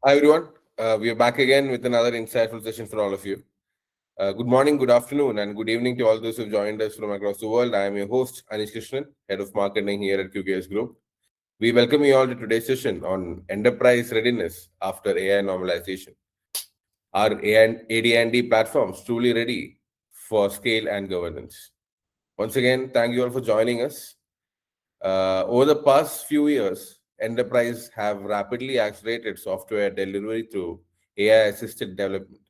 Hi everyone, we are back again with another insightful session for all of you. Good morning, good afternoon, and good evening to all those who've joined us from across the world. I am your host, Anish Krishnan, Head of Marketing here at QKS Group. We welcome you all to today's session on enterprise readiness after AI normalization. Are AD&D platforms truly ready for scale and governance? Once again, thank you all for joining us. Over the past few years, enterprise have rapidly accelerated software delivery through AI-assisted development.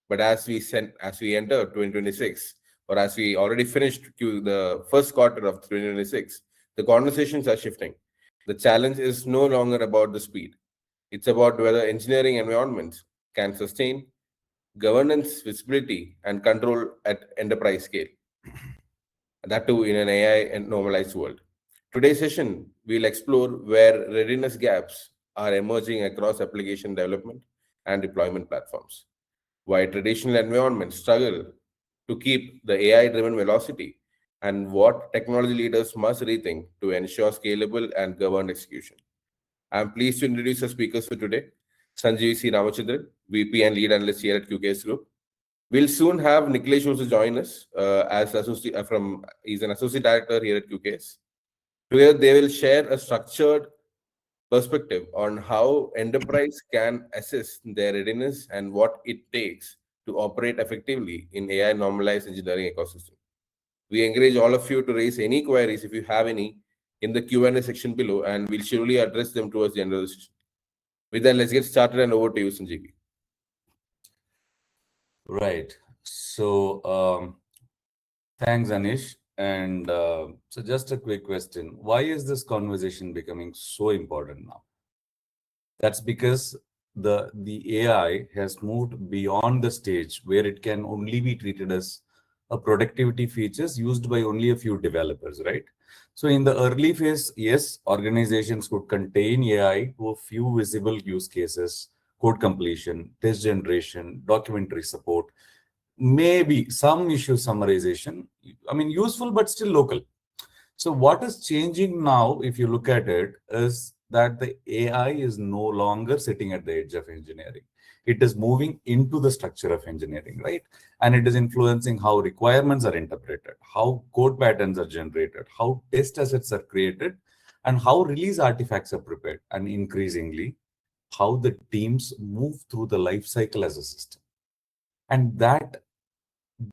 But as we enter 2026, or as we already finished the first quarter of 2026, the conversations are shifting. The challenge is no longer about the speed. It's about whether engineering environments can sustain governance, visibility, and control at enterprise scale. That too in an AI and normalized world. Today's session, we'll explore where readiness gaps are emerging across application development and deployment platforms, why traditional environments struggle to keep the AI driven velocity, and what technology leaders must rethink to ensure scalable and governed execution. I'm pleased to introduce our speakers for today. Sanjeev C. Ramachandran, VP and Lead Analyst here at QKS Group. We'll soon have Niklesh also join us as associate he's an associate director here at QKS. Together, they will share a structured perspective on how enterprise can assess their readiness and what it takes to operate effectively in AI normalized engineering ecosystem. We encourage all of you to raise any queries if you have any in the Q&A section below, and we'll surely address them towards the end of the session. With that, let's get started and over to you, Sanjeev. Right. So, thanks, Anish. And so, just a quick question: why is this conversation becoming so important now? That's because the AI has moved beyond the stage where it can only be treated as a productivity features used by only a few developers, right? So in the early phase, yes, organizations could contain AI to a few visible use cases: code completion, test generation, documentary support, maybe some issue summarization. I mean, useful but still local. So what is changing now, if you look at it, is that the AI is no longer sitting at the edge of engineering. It is moving into the structure of engineering, right? And it is influencing how requirements are interpreted, how code patterns are generated, how test assets are created, and how release artifacts are prepared, and increasingly, how the teams move through the life cycle as a system. And that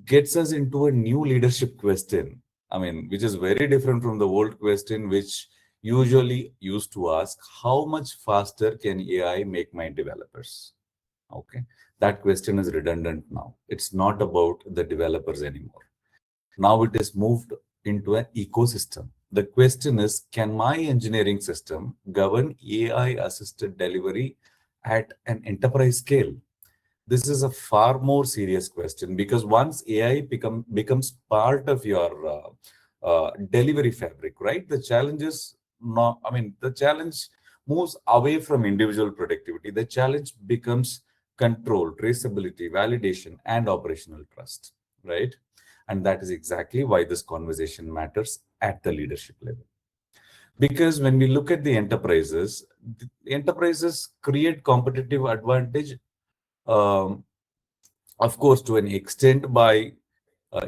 gets us into a new leadership question. I mean, which is very different from the old question, which usually used to ask, how much faster can AI make my developers? Okay. That question is redundant now. It's not about the developers anymore. Now it is moved into an ecosystem. The question is, can my engineering system govern AI assisted delivery at an enterprise scale? This is a far more serious question, because once AI becomes part of your delivery fabric, right? The challenge is not, I mean, the challenge moves away from individual productivity. The challenge becomes control, traceability, validation, and operational trust, right? And that is exactly why this conversation matters at the leadership level. Because when we look at the enterprises create competitive advantage, um, of course, to an extent by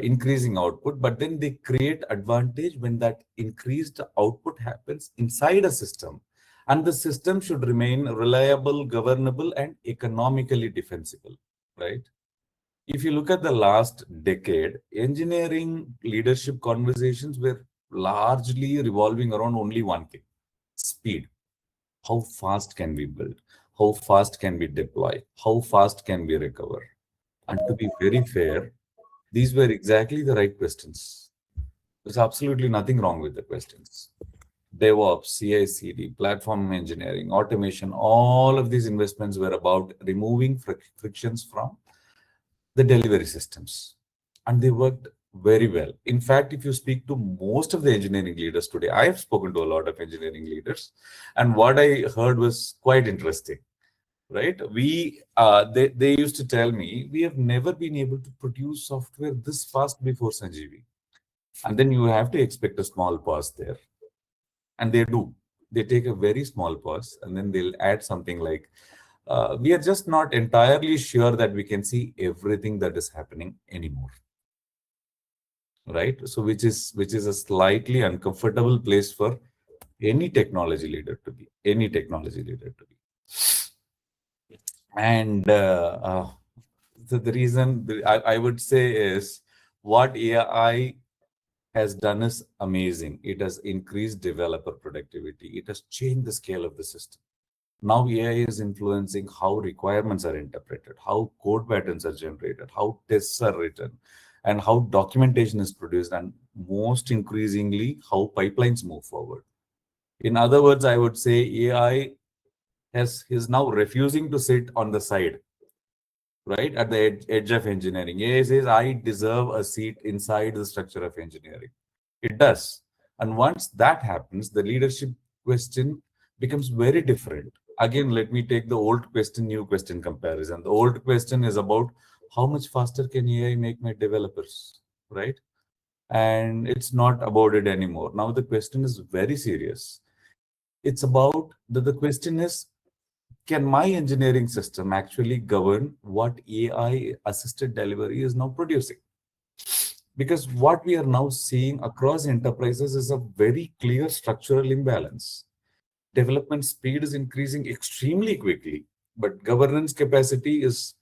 increasing output, but then they create advantage when that increased output happens inside a system. And the system should remain reliable, governable, and economically defensible, right? If you look at the last decade, engineering leadership conversations were largely revolving around only one thing: speed. How fast can we build? How fast can we deploy? How fast can we recover? And to be very fair, these were exactly the right questions. There's absolutely nothing wrong with the questions. DevOps, CI/CD, platform engineering, automation, all of these investments were about removing frictions from the delivery systems. And they worked very well. In fact, if you speak to most of the engineering leaders today, I have spoken to a lot of engineering leaders, and what I heard was quite interesting, right? They used to tell me, we have never been able to produce software this fast before, Sanjeevi. And then you have to expect a small pause there. And they do. They take a very small pause, and then they'll add something like, we are just not entirely sure that we can see everything that is happening anymore, right? So which is a slightly uncomfortable place for any technology leader to be, and the reason I would say is what AI has done is amazing. It has increased developer productivity. It has changed the scale of the system. Now AI is influencing how requirements are interpreted, how code patterns are generated, how tests are written, and how documentation is produced, and most increasingly, how pipelines move forward. In other words, I would say AI is now refusing to sit on the side, right, at the edge of engineering. AI says, I deserve a seat inside the structure of engineering. It does. And once that happens, the leadership question becomes very different. Again, let me take the old question, new question comparison. The old question is about how much faster can AI make my developers, right? And it's not about it anymore. Now the question is very serious. It's about the question is, can my engineering system actually govern what AI assisted delivery is now producing? Because what we are now seeing across enterprises is a very clear structural imbalance. Development speed is increasing extremely quickly, but governance capacity is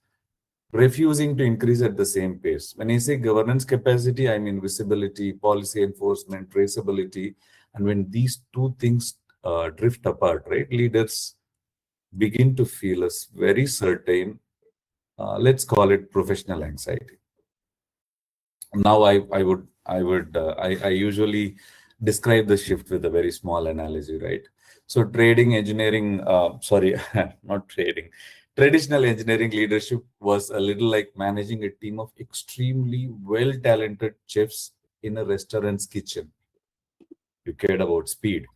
refusing to increase at the same pace. When I say governance capacity, I mean visibility, policy enforcement, traceability. And when these two things drift apart, right, leaders begin to feel a very certain, let's call it professional anxiety. Now I usually describe the shift with a very small analogy, right? So trading engineering, sorry, not trading, traditional engineering leadership was a little like managing a team of extremely well talented chefs in a restaurant's kitchen. You cared about speed,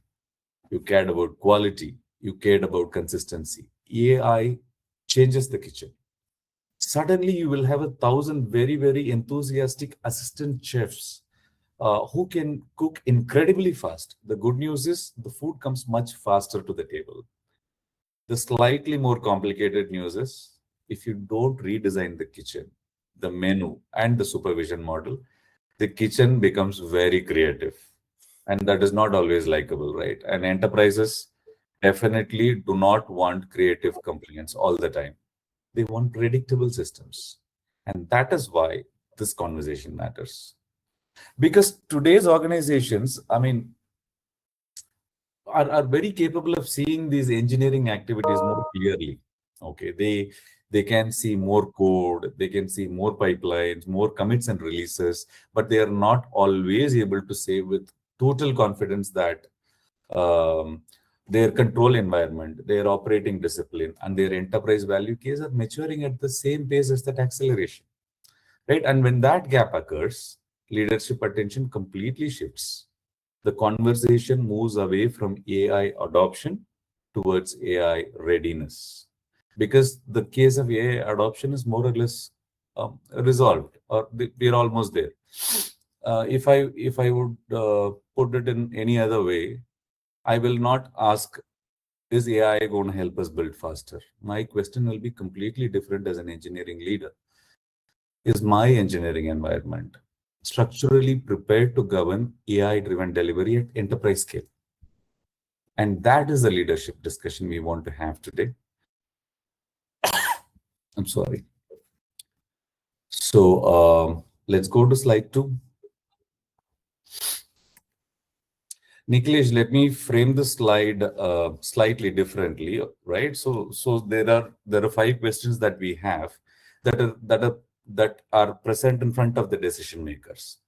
you cared about quality, you cared about consistency. AI changes the kitchen. Suddenly you will have 1,000 very, very enthusiastic assistant chefs who can cook incredibly fast. The good news is the food comes much faster to the table. The slightly more complicated news is if you don't redesign the kitchen, the menu, and the supervision model, the kitchen becomes very creative. And that is not always likable, right? And enterprises definitely do not want creative compliance all the time. They want predictable systems. And that is why this conversation matters. Because today's organizations, I mean, are very capable of seeing these engineering activities more clearly. Okay, they can see more code, they can see more pipelines, more commits and releases, but they are not always able to say with total confidence that their control environment, their operating discipline, and their enterprise value case are maturing at the same pace as that acceleration, right? And when that gap occurs, leadership attention completely shifts. The conversation moves away from AI adoption towards AI readiness. Because the case of AI adoption is more or less resolved, or we're almost there. If I would put it in any other way, I will not ask, is AI going to help us build faster? My question will be completely different as an engineering leader. Is my engineering environment structurally prepared to govern AI-driven delivery at enterprise scale? And that is the leadership discussion we want to have today. I'm sorry. So let's go to slide 2. Niklesh, let me frame the slide slightly differently, right? So there are 5 questions that we have that are present in front of the decision makers.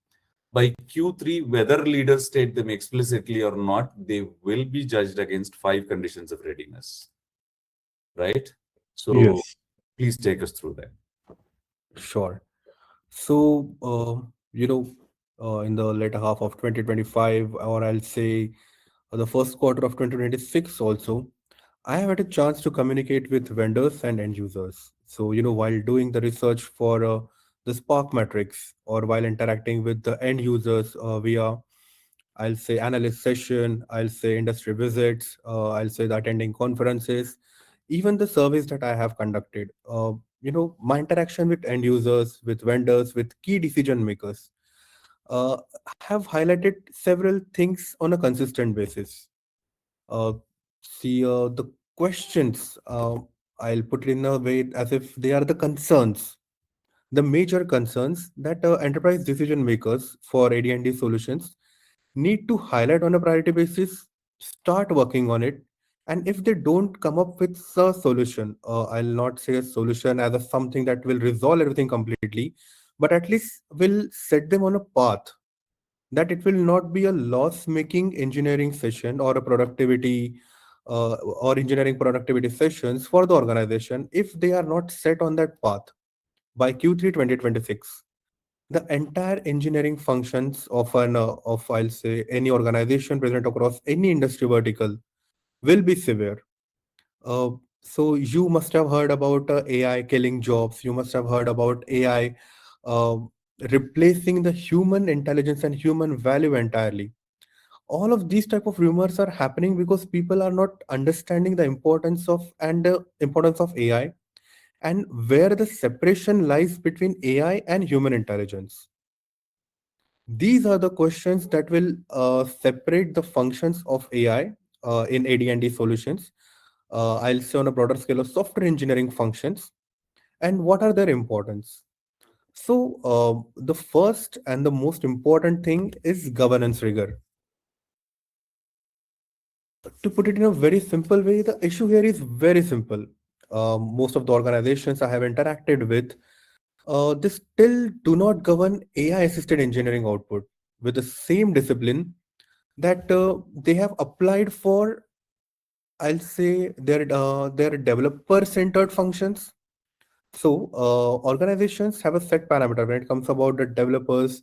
By Q3, whether leaders state them explicitly or not, they will be judged against 5 conditions of readiness, right? So Yes, please take us through that. sure. So, in the later half of 2025, or I'll say the first quarter of 2026 also, I have had a chance to communicate with vendors and end users. So, while doing the research for the Spark metrics or while interacting with the end users via, I'll say, analyst session, I'll say industry visits, I'll say the attending conferences, even the surveys that I have conducted, my interaction with end users, with vendors, with key decision makers, uh, have highlighted several things on a consistent basis. Uh, the questions, I'll put it in a way as if they are the concerns, the major concerns that enterprise decision makers for AD&D solutions need to highlight on a priority basis, start working on it, and if they don't come up with a solution, I'll not say a solution as a something that will resolve everything completely, but at least will set them on a path that it will not be a loss making engineering session or a productivity or engineering productivity sessions for the organization if they are not set on that path by Q3 2026. The entire engineering functions of I'll say any organization present across any industry vertical will be severe. Uh, so you must have heard about AI killing jobs. You must have heard about AI uh, replacing the human intelligence and human value entirely. All of these type of rumors are happening because people are not understanding the importance of AI and where the separation lies between AI and human intelligence. These are the questions that will separate the functions of AI in AD&D solutions. I'll say on a broader scale of software engineering functions and what are their importance. So, the first and the most important thing is governance rigor. To put it in a very simple way, the issue here is very simple. Most of the organizations I have interacted with, they still do not govern AI assisted engineering output with the same discipline that they have applied for, I'll say, their developer centered functions. So organizations have a set parameter when it comes about the developers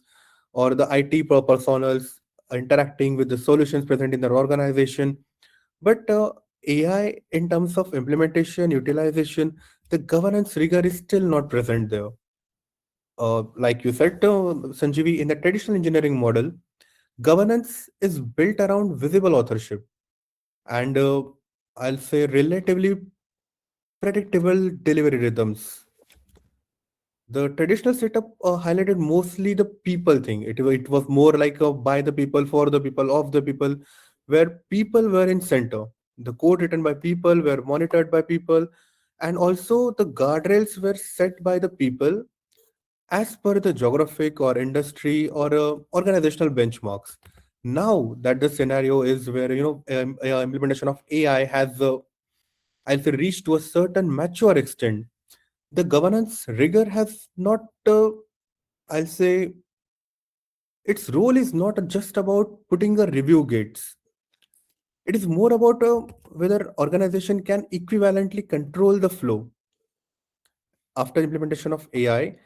or the IT personals interacting with the solutions present in their organization. But AI, in terms of implementation, utilization, the governance rigor is still not present there. Like you said, Sanjeevi, in the traditional engineering model, governance is built around visible authorship and I'll say relatively predictable delivery rhythms. The traditional setup highlighted mostly the people thing. It was more like a by the people, for the people, of the people, where people were in center. The code written by people were monitored by people, and also the guardrails were set by the people as per the geographic or industry or organizational benchmarks. Now that the scenario is where implementation of AI has I'll say reached to a certain mature extent, the governance rigor has not I'll say its role is not just about putting a review gates. It is more about whether organization can equivalently control the flow after implementation of AI,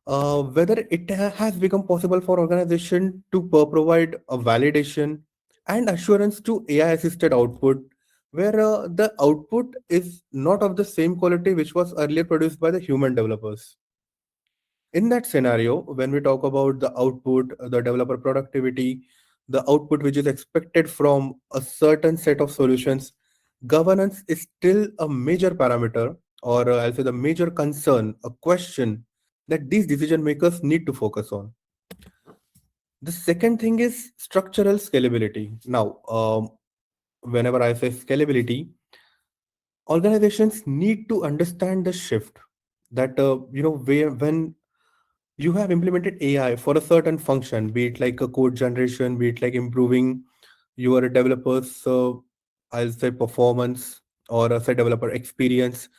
whether it has become possible for organization to provide a validation and assurance to AI assisted output where the output is not of the same quality which was earlier produced by the human developers. In that scenario, when we talk about the output, the developer productivity, the output which is expected from a certain set of solutions, governance is still a major parameter, or I'll say the major concern, a question that these decision makers need to focus on. The second thing is structural scalability. Now, whenever I say scalability, organizations need to understand the shift that where when you have implemented AI for a certain function, be it like a code generation, be it like improving your developers, I'll say performance or say developer experience,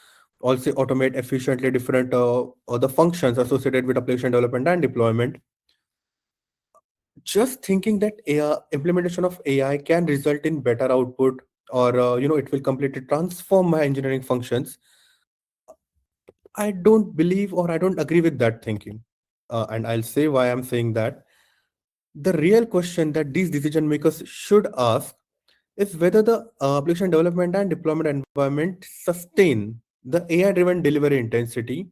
also automate efficiently different other functions associated with application development and deployment. Just thinking that AI, implementation of AI can result in better output or it will completely transform my engineering functions, I don't believe or I don't agree with that thinking. And I'll say why I'm saying that. The real question that these decision makers should ask is whether the application development and deployment environment sustain the AI driven delivery intensity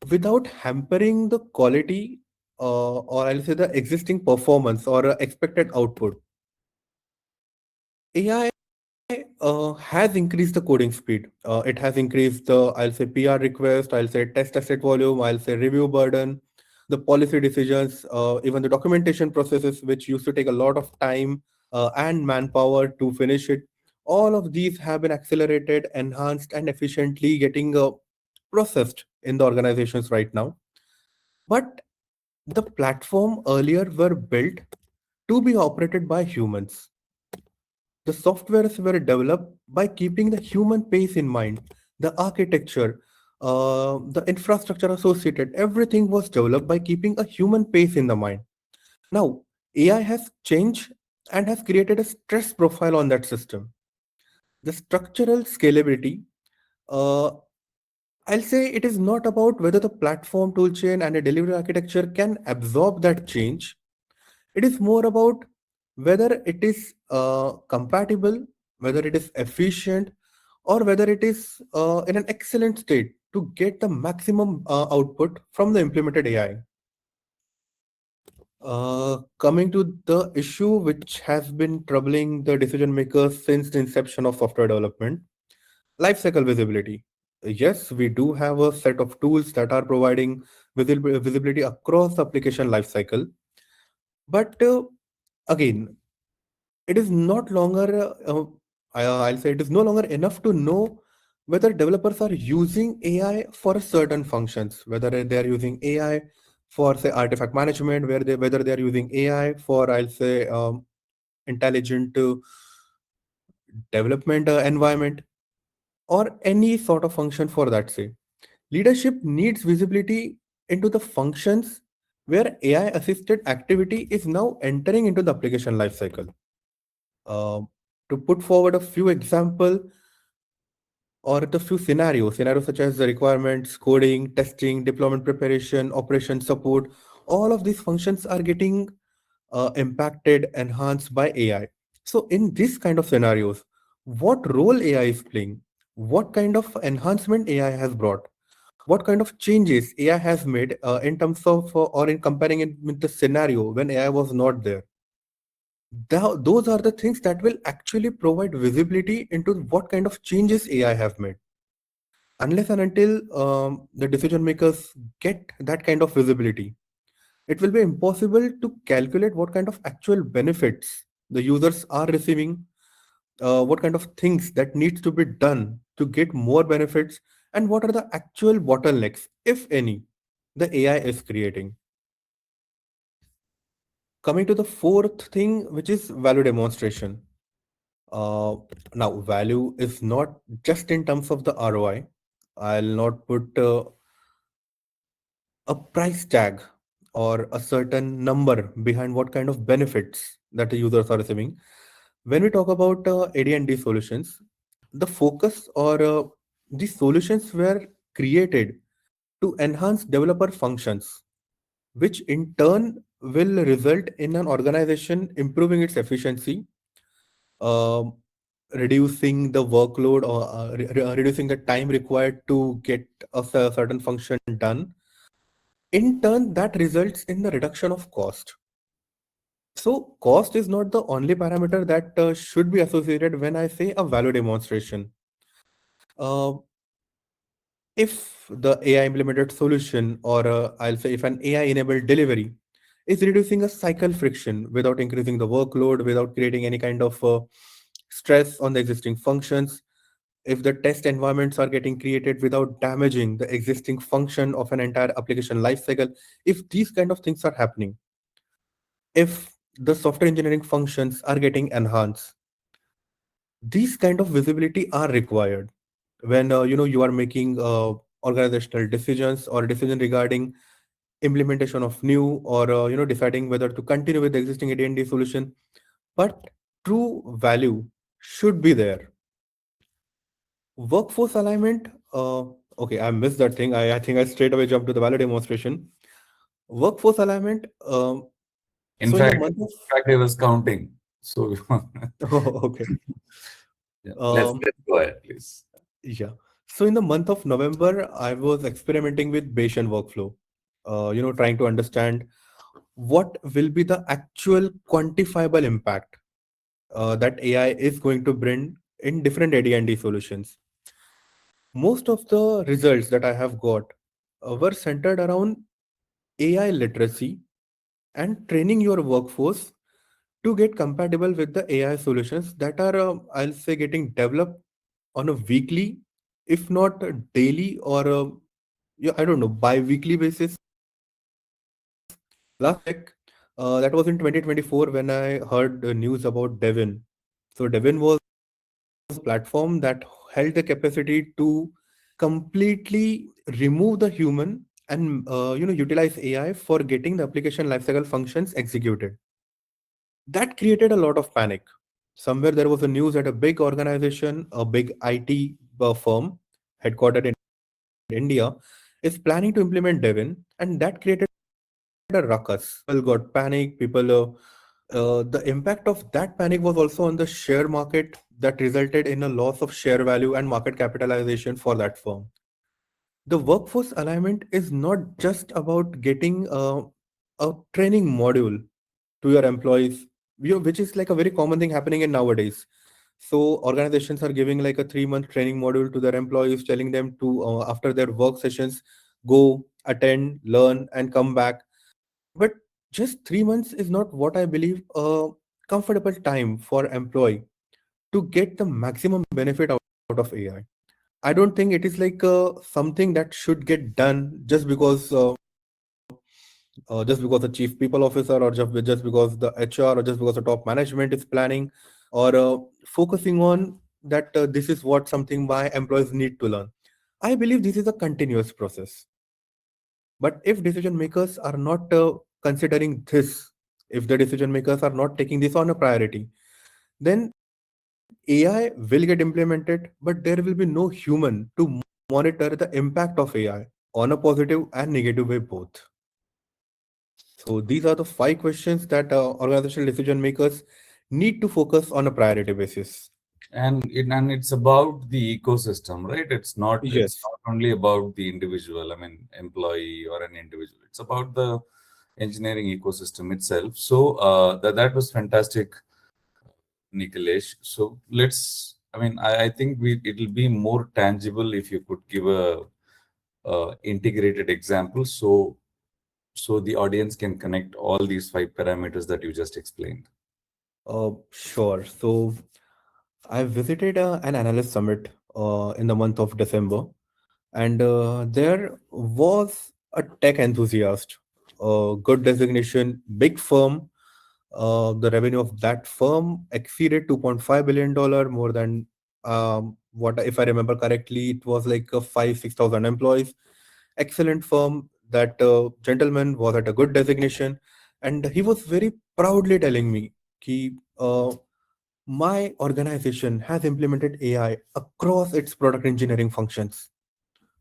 without hampering the quality or I'll say the existing performance or expected output. AI has increased the coding speed. It has increased the, I'll say, PR request, I'll say test asset volume, I'll say review burden, the policy decisions, even the documentation processes, which used to take a lot of time and manpower to finish it. All of these have been accelerated, enhanced, and efficiently getting processed in the organizations right now. But the platform earlier were built to be operated by humans. The softwares were developed by keeping the human pace in mind, the architecture, the infrastructure associated, everything was developed by keeping a human pace in the mind. Now, AI has changed and has created a stress profile on that system. The structural scalability, uh, I'll say it is not about whether the platform toolchain and a delivery architecture can absorb that change. It is more about whether it is compatible, whether it is efficient, or whether it is in an excellent state to get the maximum output from the implemented AI. Coming to the issue which has been troubling the decision makers since the inception of software development, lifecycle visibility. Yes, we do have a set of tools that are providing visibility across the application lifecycle, but again, it is not longer, I'll say it is no longer enough to know whether developers are using AI for certain functions, whether they are using AI for, say, artifact management, whether they are using AI for, I'll say, intelligent development environment, or any sort of function for that, say. Leadership needs visibility into the functions where AI assisted activity is now entering into the application lifecycle. Um, to put forward a few example or the few scenarios such as the requirements, coding, testing, deployment preparation, operation support, all of these functions are getting impacted, enhanced by AI. So in this kind of scenarios, what role AI is playing, what kind of enhancement AI has brought, what kind of changes AI has made in terms of or in comparing it with the scenario when AI was not there. Those are the things that will actually provide visibility into what kind of changes AI have made. Unless and until the decision makers get that kind of visibility, it will be impossible to calculate what kind of actual benefits the users are receiving, what kind of things that needs to be done to get more benefits, and what are the actual bottlenecks, if any, the AI is creating. Coming to the fourth thing, which is value demonstration. Uh, Now, value is not just in terms of the ROI. I'll not put a price tag or a certain number behind what kind of benefits that the users are receiving. When we talk about AD&D solutions, the focus or the solutions were created to enhance developer functions, which in turn will result in an organization improving its efficiency, um, reducing the workload or reducing the time required to get a certain function done. In turn, that results in the reduction of cost. So, cost is not the only parameter that should be associated when I say a value demonstration. Uh, if the AI implemented solution, or I'll say if an AI enabled delivery is reducing a cycle friction without increasing the workload, without creating any kind of stress on the existing functions, if the test environments are getting created without damaging the existing function of an entire application lifecycle, if these kind of things are happening, if the software engineering functions are getting enhanced, these kind of visibility are required when you are making organizational decisions or decision regarding implementation of new, or deciding whether to continue with the existing AD&D solution. But true value should be there. Workforce alignment. Okay, I missed that thing. I think I straight away jumped to the value demonstration. Workforce alignment. In So in the fact, month of I was counting. So oh, okay. yeah, Um, let's go ahead, please. yeah. So in the month of November, I was experimenting with Bayesian workflow. Trying to understand what will be the actual quantifiable impact that AI is going to bring in different AD&D solutions. Most of the results that I have got were centered around AI literacy and training your workforce to get compatible with the AI solutions that are, I'll say, getting developed on a weekly, if not a daily or yeah, I don't know, bi-weekly basis. Last check, that was in 2024 when I heard the news about Devin. So Devin was a platform that held the capacity to completely remove the human and utilize AI for getting the application lifecycle functions executed. That created a lot of panic. Somewhere there was a news that a big organization, a big IT firm headquartered in India, is planning to implement Devin, and that created a ruckus. People got panic. The impact of that panic was also on the share market that resulted in a loss of share value and market capitalization for that firm. The workforce alignment is not just about getting a training module to your employees, which is like a very common thing happening in nowadays. So organizations are giving like a 3 month training module to their employees, telling them to after their work sessions, go attend, learn, and come back. But just 3 months is not what I believe a comfortable time for employee to get the maximum benefit out of AI. I don't think it is like something that should get done just because the chief people officer or just because the HR or just because the top management is planning or focusing on that this is what something my employees need to learn. I believe this is a continuous process. But if decision makers are not considering this, if the decision makers are not taking this on a priority, then AI will get implemented, but there will be no human to monitor the impact of AI on a positive and negative way both. So these are the 5 questions that organizational decision makers need to focus on a priority basis. And it's about the ecosystem, right? It's Yes. not only about the individual, I mean, employee or an individual. It's about the engineering ecosystem itself. So that was fantastic, Nikalesh. So I mean, I think it'll be more tangible if you could give a integrated example, so the audience can connect all these 5 parameters that you just explained. Sure. So I visited an analyst summit in the month of December, and there was a tech enthusiast, good designation, big firm. The revenue of that firm exceeded $2.5 billion, more than what, if I remember correctly, it was like 5-6 thousand employees. Excellent firm. That gentleman was at a good designation, and he was very proudly telling me, "Ki, my organization has implemented AI across its product engineering functions.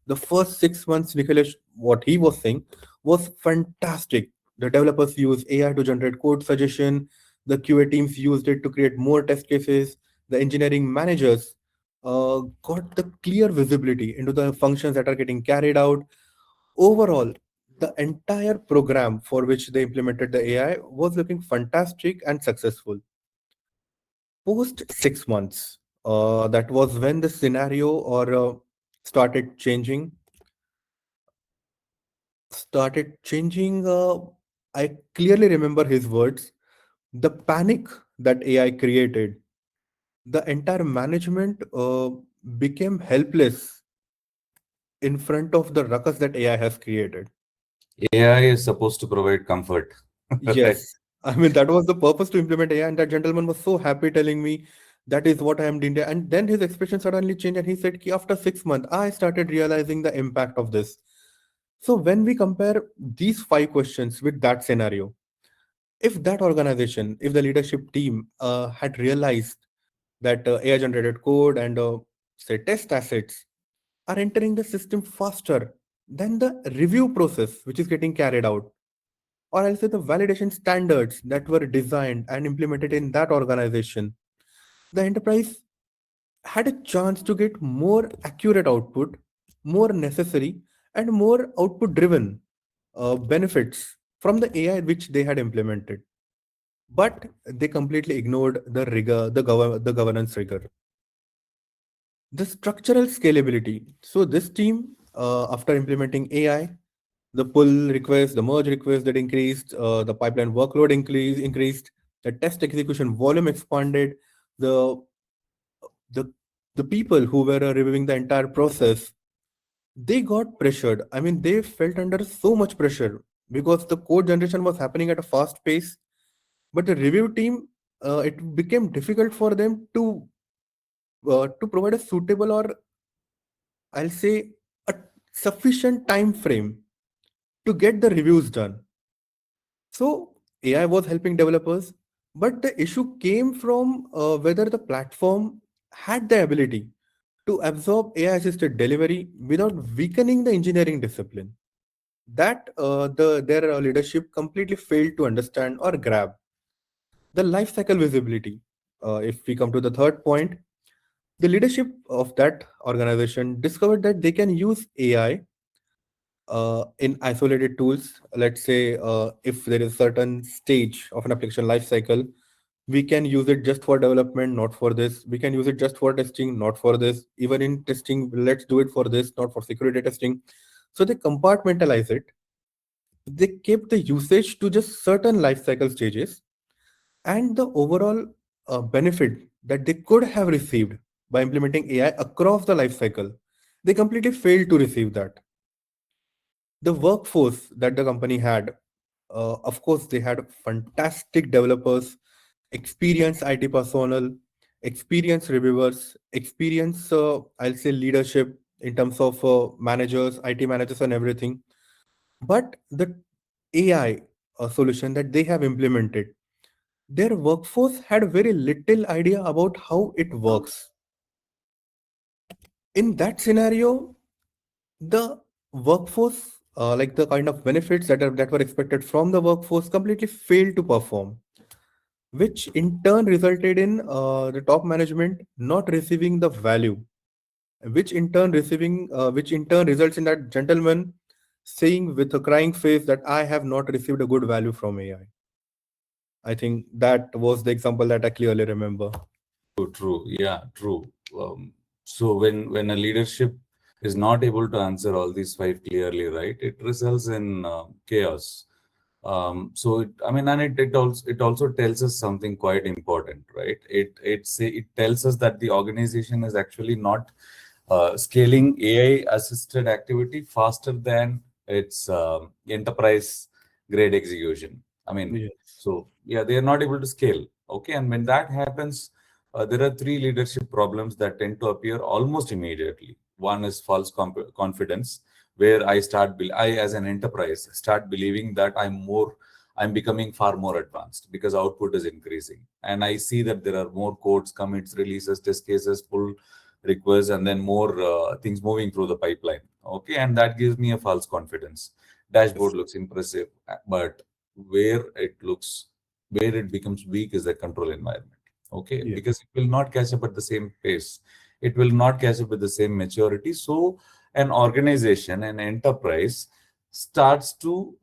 The first 6 months, Nikhilesh, what he was saying was fantastic. The developers use AI to generate code suggestion. The QA teams used it to create more test cases. The engineering managers got the clear visibility into the functions that are getting carried out. Overall, the entire program for which they implemented the AI was looking fantastic and successful. Post 6 months, that was when the scenario or started changing started changing. I clearly remember his words. The panic that AI created, the entire management became helpless in front of the ruckus that AI has created. AI is supposed to provide comfort, right? Yes, I mean, that was the purpose to implement AI, and that gentleman was so happy telling me that is what I am doing. And then his expression suddenly changed, and he said, "Ki after 6 months, I started realizing the impact of this." So when we compare these 5 questions with that scenario, if that organization, if the leadership team had realized that AI generated code and say test assets are entering the system faster than the review process which is getting carried out, or I'll say the validation standards that were designed and implemented in that organization, the enterprise had a chance to get more accurate output, more necessary, and more output driven benefits from the AI which they had implemented. But they completely ignored the rigor, the governance rigor. The structural scalability. So this team, after implementing AI, the pull request, the merge request that increased, the pipeline workload increased, the test execution volume expanded, the the the people who were reviewing the entire process, they got pressured. I mean, they felt under so much pressure because the code generation was happening at a fast pace. But the review team, it became difficult for them to provide a suitable, or I'll say a sufficient time frame to get the reviews done. So AI was helping developers, but the issue came from whether the platform had the ability to absorb AI assisted delivery without weakening the engineering discipline. That their leadership completely failed to understand or grab. The life cycle visibility. If we come to the third point, the leadership of that organization discovered that they can use AI in isolated tools. Let's say if there is certain stage of an application life cycle, we can use it just for development, not for this. We can use it just for testing, not for this. Even in testing, let's do it for this, not for security testing. So they compartmentalize it. They kept the usage to just certain life cycle stages, and the overall benefit that they could have received by implementing AI across the life cycle, they completely failed to receive that. The workforce that the company had, of course, they had fantastic developers, experienced IT personnel, experienced reviewers, experienced, I'll say, leadership in terms of managers, IT managers, and everything. But the AI solution that they have implemented, their workforce had very little idea about how it works. In that scenario, the workforce, like the kind of benefits that were expected from the workforce, completely failed to perform, which in turn resulted in the top management not receiving the value, which in turn results in that gentleman saying with a crying face that I have not received a good value from AI. I think that was the example that I clearly remember. True, true. Yeah, true. So when a leadership is not able to answer all these five clearly, right, it results in chaos. So I mean, and it also tells us something quite important, right? It tells us that the organization is actually not scaling AI assisted activity faster than its enterprise grade execution. I mean, Yes. so yeah, they are not able to scale. Okay, and when that happens, there are three leadership problems that tend to appear almost immediately. One is false confidence, where I as an enterprise start believing that I'm becoming far more advanced because output is increasing, and I see that there are more codes, commits, releases, test cases, pull requests, and then more things moving through the pipeline. Okay, and that gives me a false confidence. Dashboard looks impressive, but where it looks where it becomes weak is the control environment. Okay, Yeah. because it will not catch up at the same pace, it will not catch up with the same maturity. So an organization, an enterprise starts to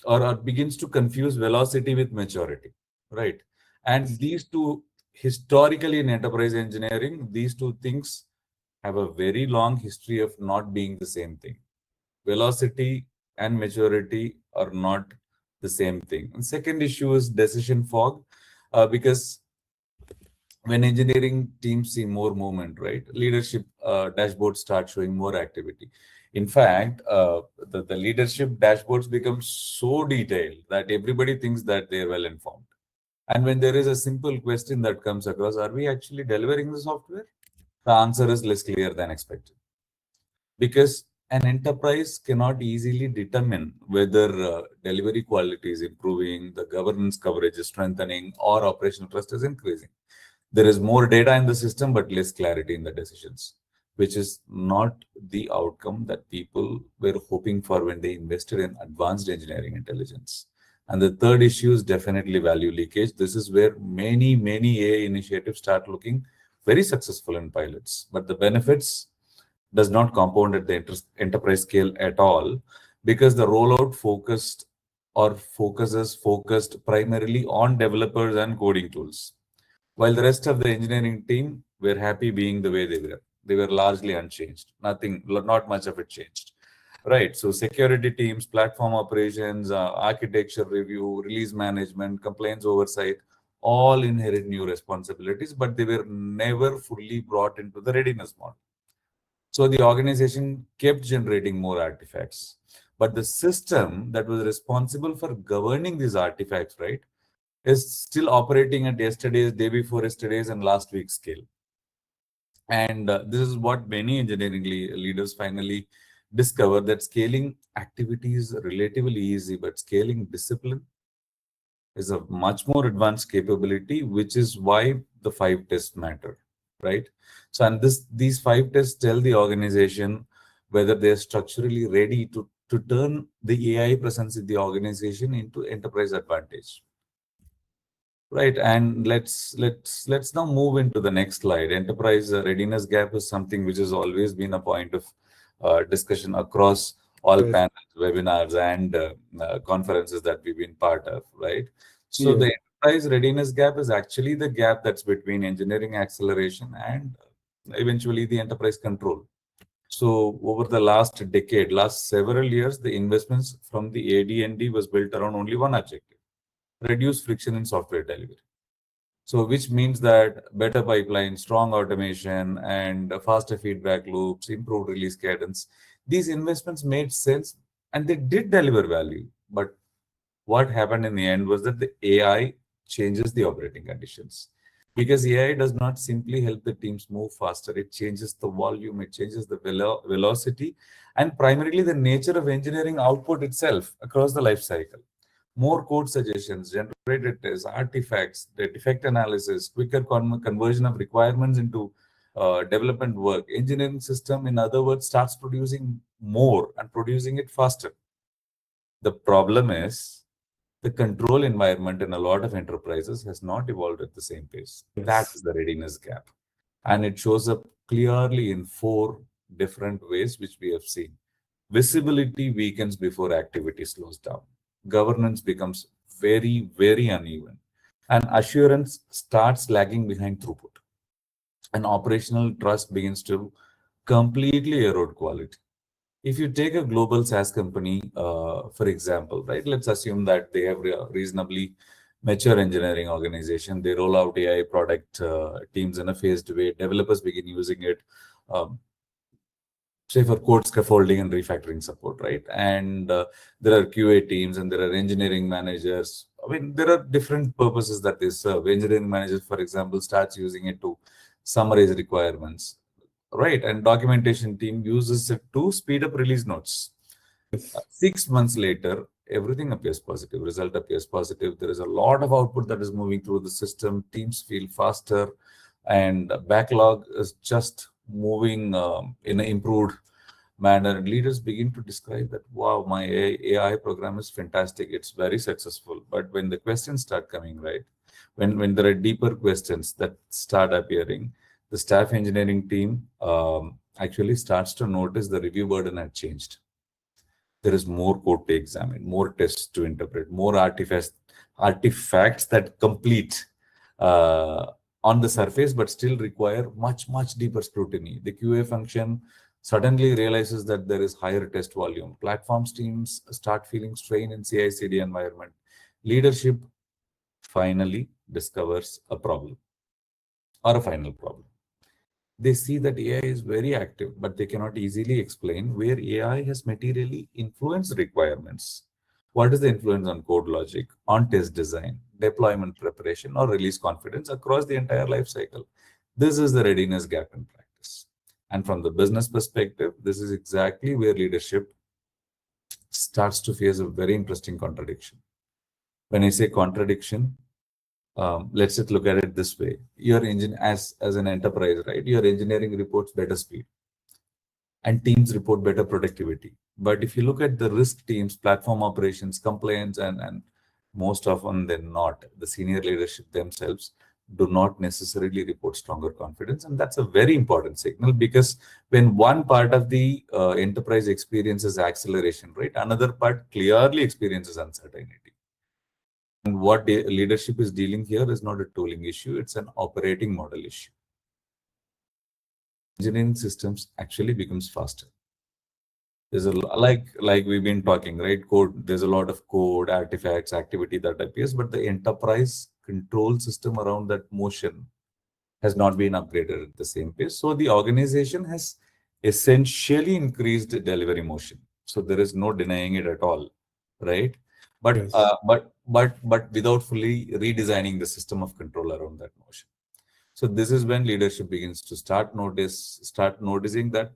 or begins to confuse velocity with maturity, right? And these two, historically in enterprise engineering, these two things have a very long history of not being the same thing. Velocity and maturity are not the same thing. And second issue is decision fog, because when engineering teams see more movement, right, leadership dashboards start showing more activity. In fact, the leadership dashboards become so detailed that everybody thinks that they're well informed. And when there is a simple question that comes across, are we actually delivering the software? The answer is less clear than expected. Because an enterprise cannot easily determine whether delivery quality is improving, the governance coverage is strengthening, or operational trust is increasing. There is more data in the system, but less clarity in the decisions, which is not the outcome that people were hoping for when they invested in advanced engineering intelligence. And the third issue is definitely value leakage. This is where many AI initiatives start looking very successful in pilots, but the benefits does not compound at the enterprise scale at all, because the rollout focused primarily on developers and coding tools, while the rest of the engineering team were happy being the way they were. They were largely unchanged. Nothing, not much of it changed. Right. So security teams, platform operations, architecture review, release management, complaints oversight, all inherit new responsibilities, but they were never fully brought into the readiness model. So the organization kept generating more artifacts. But the system that was responsible for governing these artifacts, right, is still operating at yesterday's, day before yesterday's, and last week's scale. And this is what many engineering leaders finally discover, that scaling activity is relatively easy, but scaling discipline is a much more advanced capability, which is why the 5 tests matter, right? So, and these 5 tests tell the organization whether they're structurally ready to turn the AI presence in the organization into enterprise advantage. Right, and let's now move into the next slide. Enterprise readiness gap is something which has always been a point of discussion across all Yes. panels, webinars, and conferences that we've been part of. Right, so Yes. the enterprise readiness gap is actually the gap that's between engineering acceleration and eventually the enterprise control. So over the last several years, the investments from the AD&D was built around only one objective: reduce friction in software delivery. So, which means that better pipeline, strong automation, and faster feedback loops, improved release cadence. These investments made sense and they did deliver value. But what happened in the end was that the AI changes the operating conditions. Because AI does not simply help the teams move faster, it changes the volume, it changes the velocity, and primarily the nature of engineering output itself across the life cycle. More code suggestions, generated tests, artifacts, the defect analysis, quicker conversion of requirements into development work. Engineering system, in other words, starts producing more and producing it faster. The problem is the control environment in a lot of enterprises has not evolved at the same pace. That Yes. is the readiness gap. And it shows up clearly in 4 different ways, which we have seen. Visibility weakens before activity slows down. Governance becomes very, very uneven. And assurance starts lagging behind throughput. And operational trust begins to completely erode quality. If you take a global SaaS company, for example, right, let's assume that they have a reasonably mature engineering organization. They roll out AI product teams in a phased way. Developers begin using it. Um, Say for code scaffolding and refactoring support, right? And there are QA teams and there are engineering managers. I mean, there are different purposes that they serve. Engineering managers, for example, starts using it to summarize requirements, right? And documentation team uses it to speed up release notes. Yes. 6 months later, everything appears positive, result appears positive. There is a lot of output that is moving through the system. Teams feel faster, and backlog is just moving in an improved manner. And leaders begin to describe that, wow, my AI program is fantastic. It's very successful. But when the questions start coming, right, when there are deeper questions that start appearing, the staff engineering team actually starts to notice the review burden had changed. There is more code to examine, more tests to interpret, more artifacts that complete uh, on the surface, but still require much deeper scrutiny. The QA function suddenly realizes that there is higher test volume. Platforms teams start feeling strain in CI/CD environment. Leadership finally discovers a problem or a final problem. They see that AI is very active, but they cannot easily explain where AI has materially influenced requirements. What is the influence on code logic, on test design, deployment preparation, or release confidence across the entire life cycle? This is the readiness gap in practice. And from the business perspective, this is exactly where leadership starts to face a very interesting contradiction. When I say contradiction, let's just look at it this way. Your engine as an enterprise, right? Your engineering reports better speed and teams report better productivity. But if you look at the risk teams, platform operations, compliance, and most often than not, the senior leadership themselves do not necessarily report stronger confidence. And that's a very important signal, because when one part of the enterprise experiences acceleration, right, another part clearly experiences uncertainty. And what leadership is dealing here is not a tooling issue, it's an operating model issue. engineering systems actually becomes faster. There's like we've been talking, right? Code, there's a lot of code, artifacts, activity that appears, but the enterprise control system around that motion has not been upgraded at the same pace. So the organization has essentially increased delivery motion. So there is no denying it at all, right? But Yes. but without fully redesigning the system of control around that motion. So this is when leadership begins to start noticing that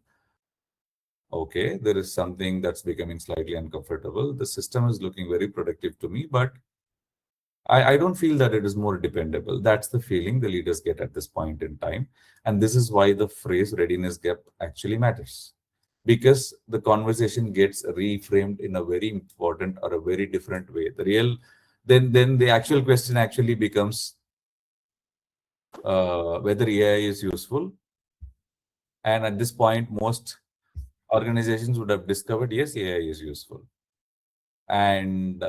okay, there is something that's becoming slightly uncomfortable. The system is looking very productive to me, but I don't feel that it is more dependable. That's the feeling the leaders get at this point in time. And this is why the phrase readiness gap actually matters. Because the conversation gets reframed in a very important or a very different way. Then the actual question actually becomes whether AI is useful. And at this point, most organizations would have discovered yes, AI is useful. And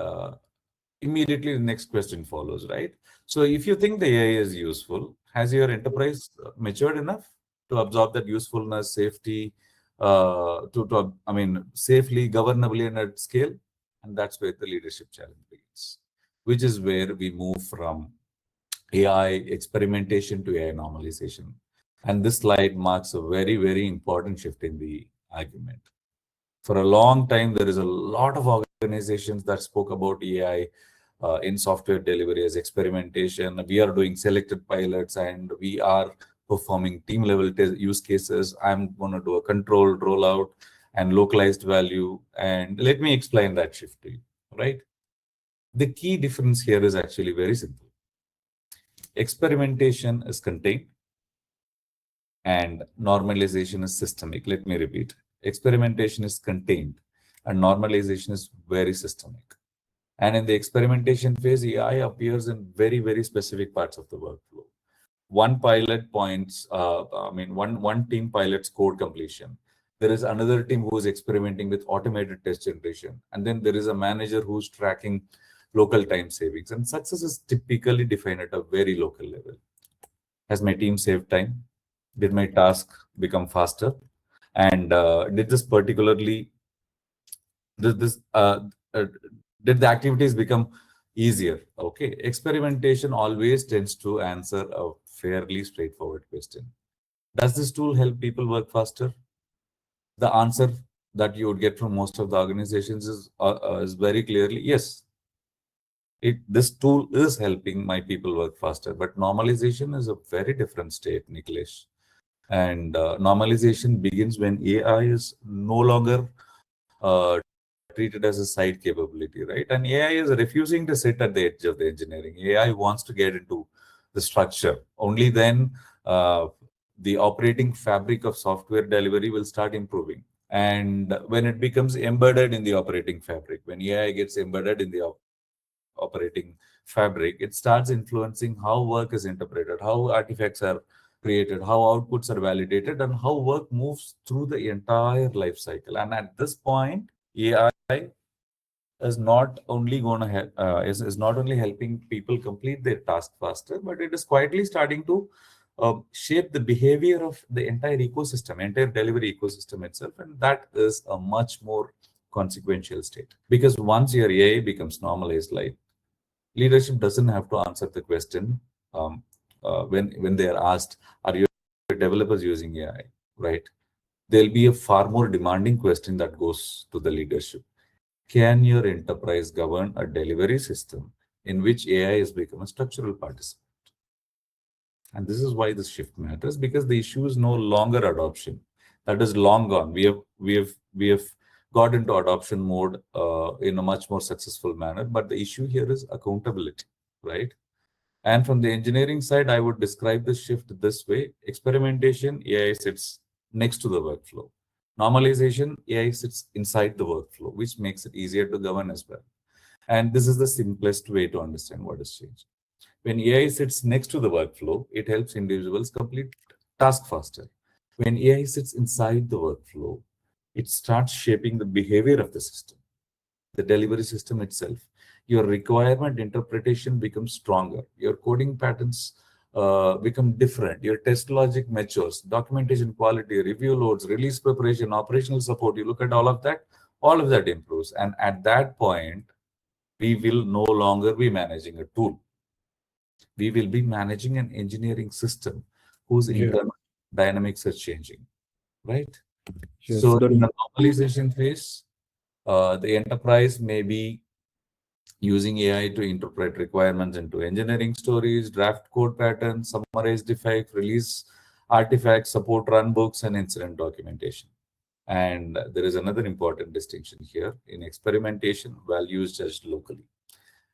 immediately the next question follows, right? So if you think the AI is useful, has your enterprise matured enough to absorb that usefulness, safety, I mean, safely, governably, and at scale? And that's where the leadership challenge begins, which is where we move from AI experimentation to AI normalization. And this slide marks a very, very important shift in the argument. For a long time, there is a lot of organizations that spoke about AI in software delivery as experimentation. We are doing selected pilots and we are performing team level use cases. I'm going to do a controlled rollout and localized value. And let me explain that shift to you, right? The key difference here is actually very simple. Experimentation is contained and normalization is systemic. Let me repeat. Experimentation is contained and normalization is very systemic. And in the experimentation phase, AI appears in very, very specific parts of the workflow. One pilot points, one team pilots code completion. There is another team who is experimenting with automated test generation. And then there is a manager who's tracking local time savings. And success is typically defined at a very local level. Has my team saved time? Did my task become faster? And did this particularly did this did the activities become easier? Okay, experimentation always tends to answer a fairly straightforward question. Does this tool help people work faster? The answer that you would get from most of the organizations is very clearly yes. This tool is helping my people work faster, but normalization is a very different state, Niklesh. And normalization begins when AI is no longer treated as a side capability, right? And AI is refusing to sit at the edge of the engineering. AI wants to get into the structure. Only then the operating fabric of software delivery will start improving. And when it becomes embedded in the operating fabric, when AI gets embedded in the operating fabric, it starts influencing how work is interpreted, how artifacts are created, how outputs are validated, and how work moves through the entire life cycle. And at this point, AI is not only going to is not only helping people complete their task faster, but it is quietly starting to shape the behavior of the entire ecosystem, entire delivery ecosystem itself, and that is a much more consequential state. Because once your AI becomes normalized, like leadership doesn't have to answer the question when they are asked, "Are your developers using AI?" Right? There'll be a far more demanding question that goes to the leadership. Can your enterprise govern a delivery system in which AI has become a structural participant? And this is why this shift matters, because the issue is no longer adoption. That is long gone. We have got into adoption mode in a much more successful manner. But the issue here is accountability, right? And from the engineering side, I would describe this shift this way. Experimentation, AI sits next to the workflow. Normalization, AI sits inside the workflow, which makes it easier to govern as well. And this is the simplest way to understand what has changed. When AI sits next to the workflow, it helps individuals complete tasks faster. When AI sits inside the workflow, it starts shaping the behavior of the system, the delivery system itself. Your requirement interpretation becomes stronger. Your coding patterns become different. Your test logic matures, documentation quality, review loads, release preparation, operational support. You look at all of that improves. And at that point, we will no longer be managing a tool. We will be managing an engineering system whose Yeah. internal dynamics are changing, right? Yes. So in the normalization phase, the enterprise may be using AI to interpret requirements into engineering stories, draft code patterns, summarize defects, release artifacts, support runbooks, and incident documentation. And there is another important distinction here. In experimentation, value is judged locally.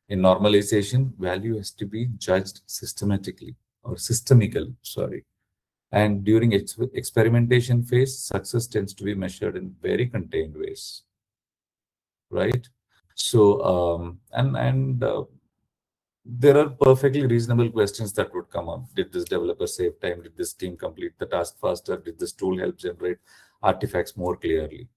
In normalization, value has to be judged systematically or systemically, sorry. And during experimentation phase, success tends to be measured in very contained ways, right? So, there are perfectly reasonable questions that would come up. Did this developer save time? Did this team complete the task faster? Did this tool help generate artifacts more clearly?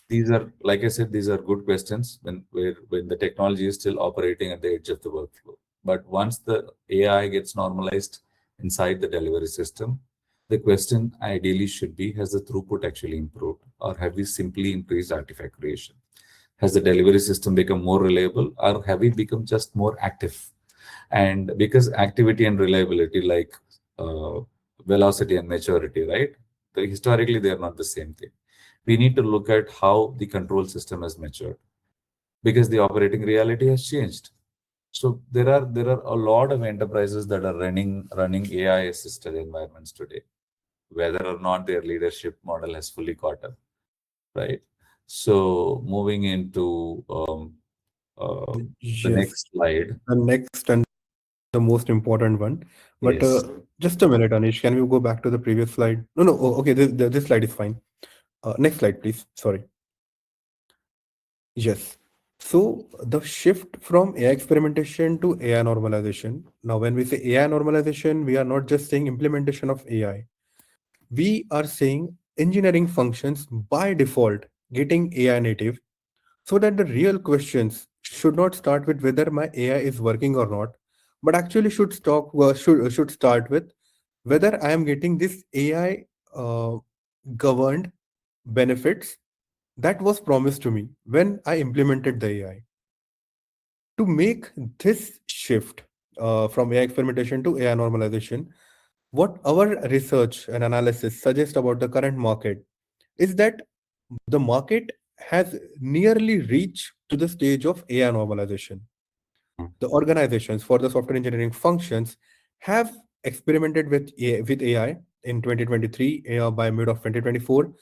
These are, like I said, these are good questions when the technology is still operating at the edge of the workflow. But once the AI gets normalized inside the delivery system, the question ideally should be, has the throughput actually improved, or have we simply increased artifact creation? Has the delivery system become more reliable, or have we become just more active? And because activity and reliability, like uh, velocity and maturity, right? Historically, they are not the same thing. We need to look at how the control system has matured because the operating reality has changed. So there are a lot of enterprises that are running AI assisted environments today, whether or not their leadership model has fully caught up, right? So moving into uh, the Yes. next slide. The next and the most important one. But Yes. just a minute, Anish. Can we go back to the previous slide? No, no. Oh, okay. This slide is fine. Next slide, please. Sorry. Yes. So the shift from AI experimentation to AI normalization. Now, when we say AI normalization, we are not just saying implementation of AI. We are saying engineering functions by default getting AI native, so that the real questions should not start with whether my AI is working or not, but actually should start with whether I am getting this AI governed benefits that was promised to me when I implemented the AI. To make this shift from AI experimentation to AI normalization, what our research and analysis suggest about the current market is that the market has nearly reached to the stage of AI normalization. The organizations for the software engineering functions have experimented with AI in 2023 by mid of 2024.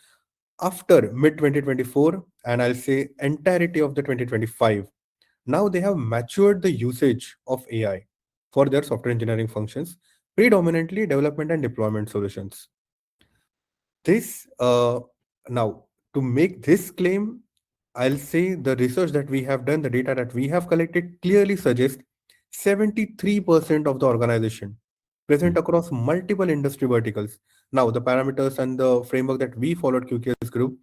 After mid 2024, and I'll say entirety of the 2025, now they have matured the usage of AI for their software engineering functions, predominantly development and deployment solutions. This now to make this claim, I'll say the research that we have done, the data that we have collected clearly suggests 73% of the organization present across multiple industry verticals. Now, the parameters and the framework that we followed QKS group,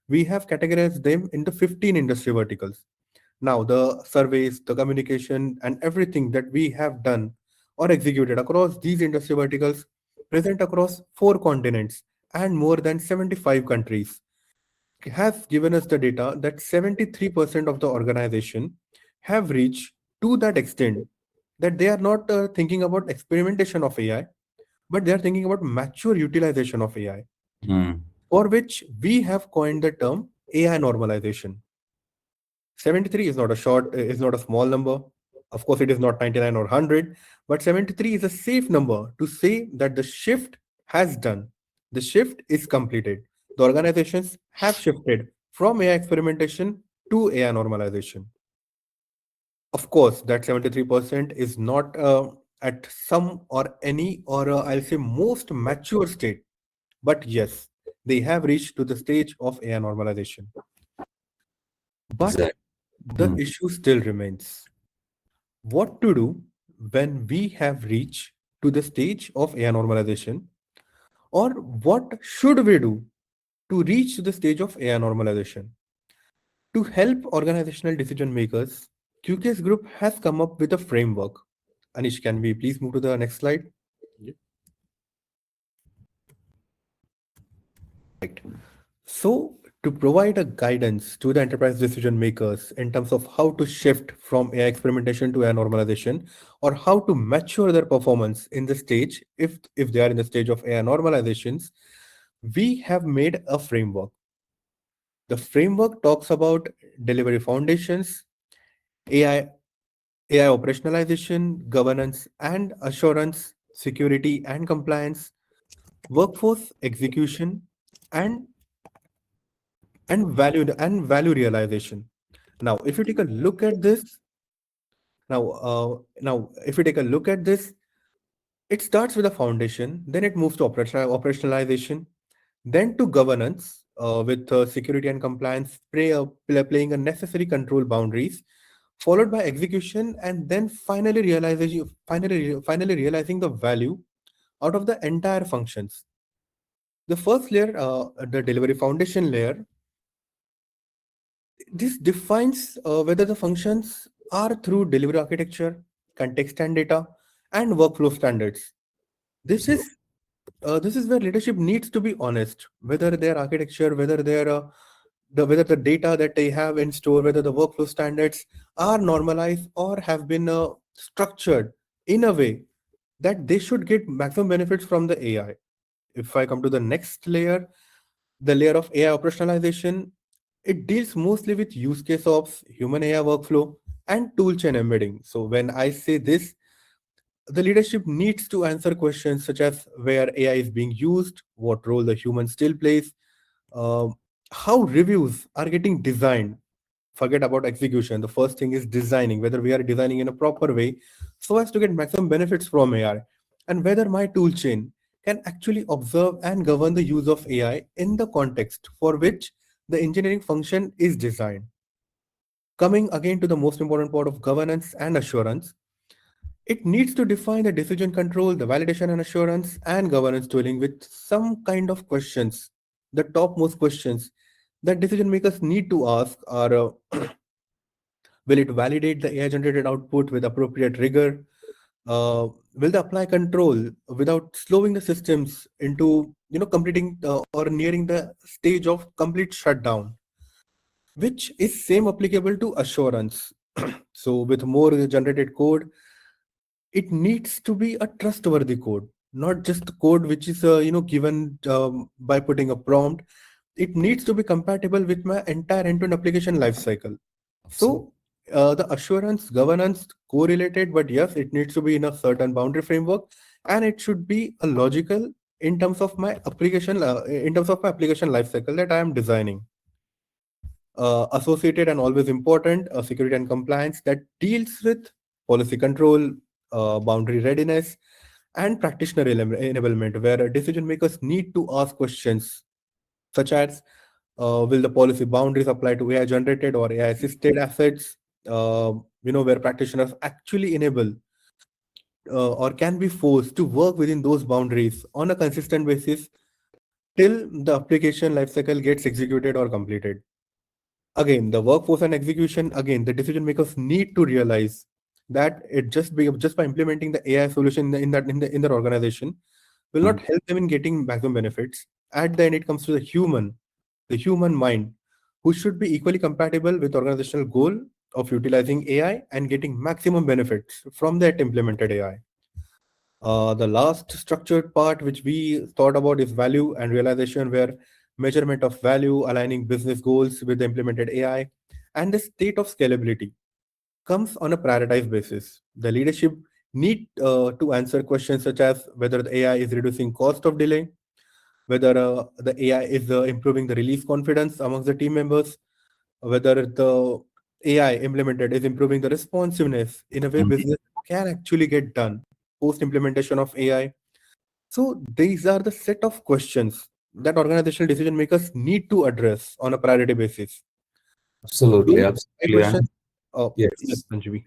we have categorized them into 15 industry verticals. Now, the surveys, the communication, and everything that we have done or executed across these industry verticals present across 4 continents and more than 75 countries has given us the data that 73% of the organization have reached to that extent that they are not thinking about experimentation of AI, but they are thinking about mature utilization of AI, Hmm. for which we have coined the term AI normalization. 73 is not a small number. Of course, it is not 99 or 100, but 73 is a safe number to say that the shift has done. The shift is completed. The organizations have shifted from AI experimentation to AI normalization. Of course, that 73% is not at some or any or I'll say most mature state, but yes, they have reached to the stage of AI normalization. But Exactly. the Hmm. issue still remains. What to do when we have reached to the stage of AI normalization, or what should we do to reach to the stage of AI normalization? To help organizational decision makers, QKS Group has come up with a framework. Anish, can we please move to the next slide? Right. So, to provide a guidance to the enterprise decision makers in terms of how to shift from AI experimentation to AI normalization, or how to mature their performance in the stage, if they are in the stage of AI normalizations, we have made a framework. The framework talks about delivery foundations, AI, AI operationalization, governance and assurance, security and compliance, workforce execution, and value realization. Now, if you take a look at this, now if you take a look at this, it starts with a foundation, then it moves to operationalization, then to governance with security and compliance playing a necessary control boundaries, followed by execution, and then finally realizing the value out of the entire functions. The first layer, the delivery foundation layer, this defines whether the functions are through delivery architecture, context and data, and workflow standards. This Absolutely. is this is where leadership needs to be honest, whether their architecture, whether the data that they have in store, whether the workflow standards are normalized or have been structured in a way that they should get maximum benefits from the AI. If I come to the next layer, the layer of AI operationalization, it deals mostly with use case ops, human AI workflow, and toolchain embedding. So when I say this, the leadership needs to answer questions such as where AI is being used, what role the human still plays, uh, how reviews are getting designed. Forget about execution. The first thing is designing, whether we are designing in a proper way so as to get maximum benefits from AI, and whether my tool chain can actually observe and govern the use of AI in the context for which the engineering function is designed. Coming again to the most important part of governance and assurance, it needs to define the decision control, the validation and assurance, and governance tooling with some kind of questions. The topmost questions that decision makers need to ask are will it validate the AI generated output with appropriate rigor? Will they apply control without slowing the systems into completing or nearing the stage of complete shutdown, which is same applicable to assurance. So with more generated code, it needs to be a trustworthy code, not just code which is given by putting a prompt. It needs to be compatible with my entire end-to-end application lifecycle. Absolutely. So the assurance governance correlated, but yes, it needs to be in a certain boundary framework, and it should be a logical in terms of my application lifecycle that I am designing. Associated and always important, security and compliance that deals with policy control, boundary readiness, and practitioner enablement, where decision makers need to ask questions such as will the policy boundaries apply to AI generated or AI assisted assets? Where practitioners actually enable or can be forced to work within those boundaries on a consistent basis till the application lifecycle gets executed or completed. Again, the workforce and execution, again, the decision makers need to realize that just by implementing the AI solution in their organization will not Mhm. help them in getting maximum benefits. At the end, it comes to the human mind, who should be equally compatible with organizational goal of utilizing AI and getting maximum benefits from that implemented AI. The last structured part which we thought about is value and realization, where measurement of value, aligning business goals with the implemented AI, and the state of scalability comes on a prioritized basis. The leadership need to answer questions such as whether the AI is reducing cost of delay, whether the AI is improving the release confidence amongst the team members, whether the AI implemented is improving the responsiveness in a way Mhm. business can actually get done post implementation of AI. So these are the set of questions that organizational decision makers need to address on a priority basis. Absolutely. Those five Absolutely. questions. And Oh, yes, yes. Sanjeev.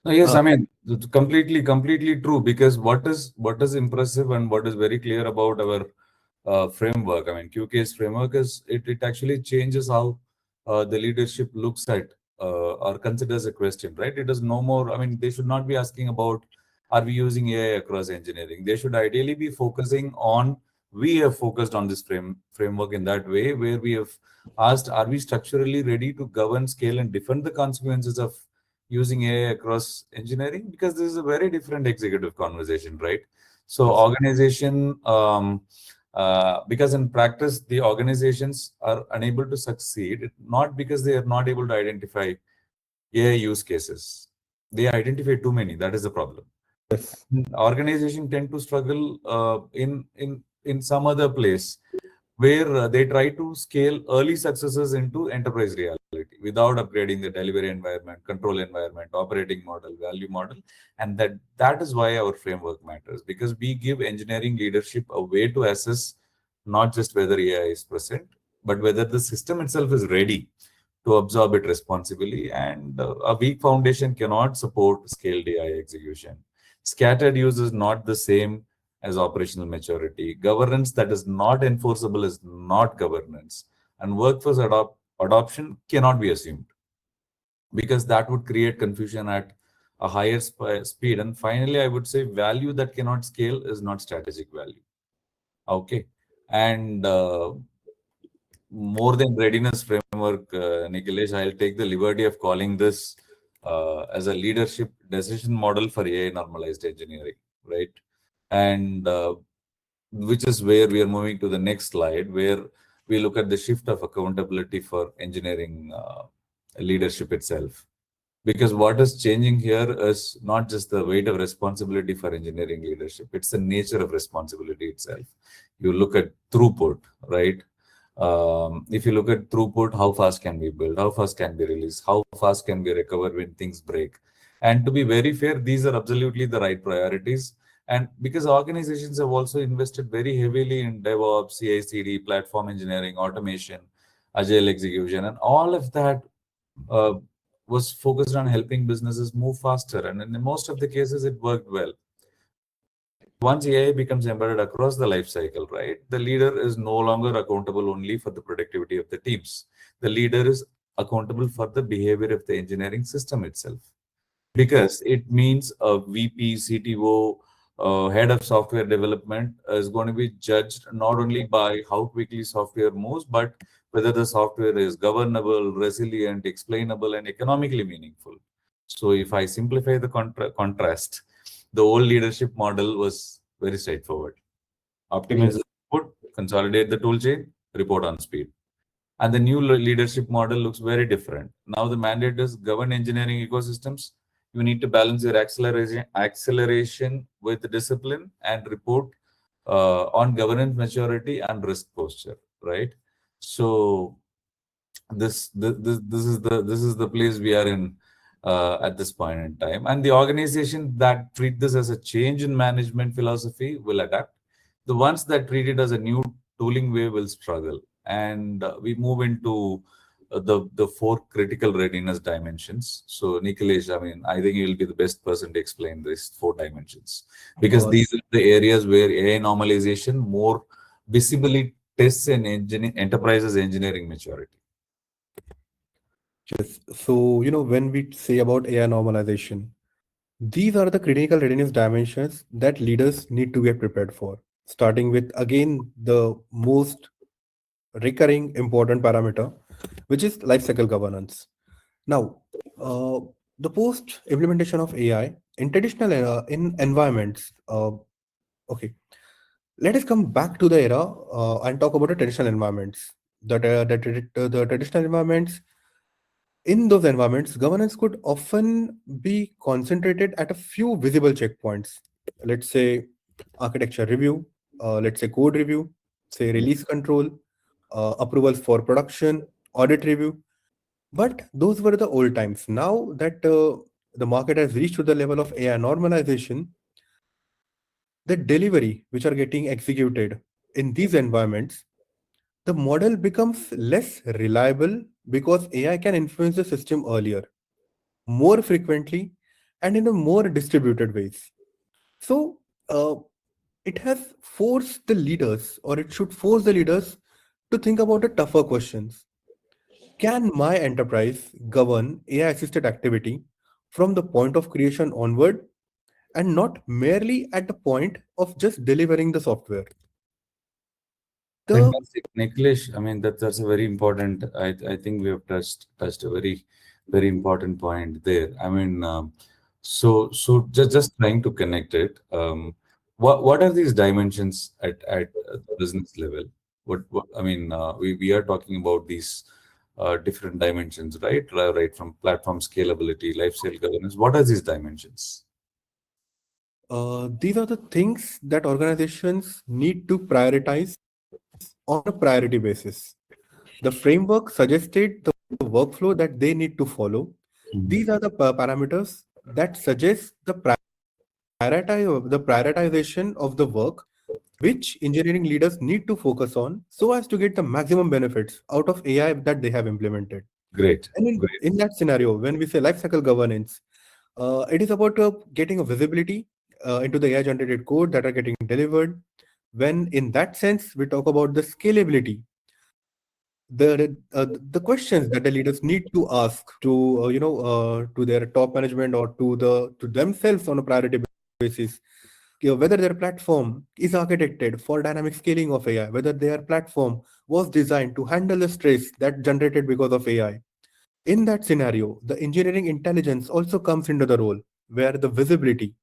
No, yes, Uh, I mean it's completely true because what is impressive and what is very clear about our framework. I mean, QK's framework it actually changes how the leadership looks at or considers a question, right? It is no more. I mean, they should not be asking about are we using AI across engineering. They should ideally be focusing on we have focused on this framework in that way, where we have asked, are we structurally ready to govern, scale, and defend the consequences of using AI across engineering? Because this is a very different executive conversation, right? So Yes. organization, because in practice, the organizations are unable to succeed, not because they are not able to identify AI use cases. They identify too many. That is the problem. Yes. Organization tend to struggle in some other place where they try to scale early successes into enterprise reality without upgrading the delivery environment, control environment, operating model, value model. And that is why our framework matters, because we give engineering leadership a way to assess not just whether AI is present, but whether the system itself is ready to absorb it responsibly. And a weak foundation cannot support scaled AI execution. Scattered use is not the same as operational maturity. Governance that is not enforceable is not governance. And workforce adoption cannot be assumed, because that would create confusion at a higher speed. And finally, I would say value that cannot scale is not strategic value. Okay. And more than readiness framework, Nikhilesh, I'll take the liberty of calling this as a leadership decision model for AI normalized engineering, right? And which is where we are moving to the next slide, where we look at the shift of accountability for engineering leadership itself. Because what is changing here is not just the weight of responsibility for engineering leadership, it's the nature of responsibility itself. You look at throughput, right? If you look at throughput, how fast can we build? How fast can we release? How fast can we recover when things break? And to be very fair, these are absolutely the right priorities. And because organizations have also invested very heavily in DevOps, CI/CD, platform engineering, automation, agile execution, and all of that uh, was focused on helping businesses move faster. And in most of the cases, it worked well. Once AI becomes embedded across the life cycle, right, the leader is no longer accountable only for the productivity of the teams. The leader is accountable for the behavior of the engineering system itself, because it means a VP, CTO, head of software development is going to be judged not only by how quickly software moves, but whether the software is governable, resilient, explainable, and economically meaningful. So, if I simplify the contrast, the old leadership model was very straightforward: optimize Yes. the output, consolidate the tool chain, report on speed. And the new leadership model looks very different. Now the mandate is govern engineering ecosystems. You need to balance your acceleration with discipline and report on governance maturity and risk posture, right? So this is the place we are in at this point in time, and the organization that treat this as a change in management philosophy will adapt. The ones that treat it as a new tooling way will struggle. And we move into the four critical readiness dimensions. So Nikhilesh, I mean, I think you'll be the best person to explain these four dimensions, because Uh, these are the areas where AI normalization more visibly tests an enterprise's engineering maturity. yes. So, when we say about AI normalization, these are the critical readiness dimensions that leaders need to get prepared for. Starting with, again, the most recurring important parameter, which is lifecycle governance. Now, uh, the post implementation of AI in traditional in environments. Okay, let us come back to the era and talk about the traditional environments. The traditional environments, in those environments, governance could often be concentrated at a few visible checkpoints. Let's say architecture review, let's say code review, say release control, approvals for production, audit review. But those were the old times. Now that the market has reached to the level of AI normalization, the delivery which are getting executed in these environments, the model becomes less reliable because AI can influence the system earlier, more frequently, and in a more distributed ways. So it has forced the leaders, or it should force the leaders to think about the tougher questions. Can my enterprise govern AI assisted activity from the point of creation onward, and not merely at the point of just delivering the software? The Fantastic, Niklesh. I mean, that's a very important. I think we have touched a very important point there. I mean, just trying to connect it. What are these dimensions at the business level? What I mean, we are talking about these different dimensions, right? Right, from platform scalability, lifestyle governance. What are these dimensions? these are the things that organizations need to prioritize on a priority basis. The framework suggested the workflow that they need to follow. Mhm. These are the parameters that suggest the prioritization of the work which engineering leaders need to focus on so as to get the maximum benefits out of AI that they have implemented. Great, And great. in that scenario, when we say lifecycle governance, it is about getting a visibility into the AI generated code that are getting delivered. When in that sense, we talk about the scalability, the questions that the leaders need to ask to to their top management or to themselves on a priority basis, whether their platform is architected for dynamic scaling of AI, whether their platform was designed to handle the stress that generated because of AI. In that scenario, the engineering intelligence also comes into the role, where the visibility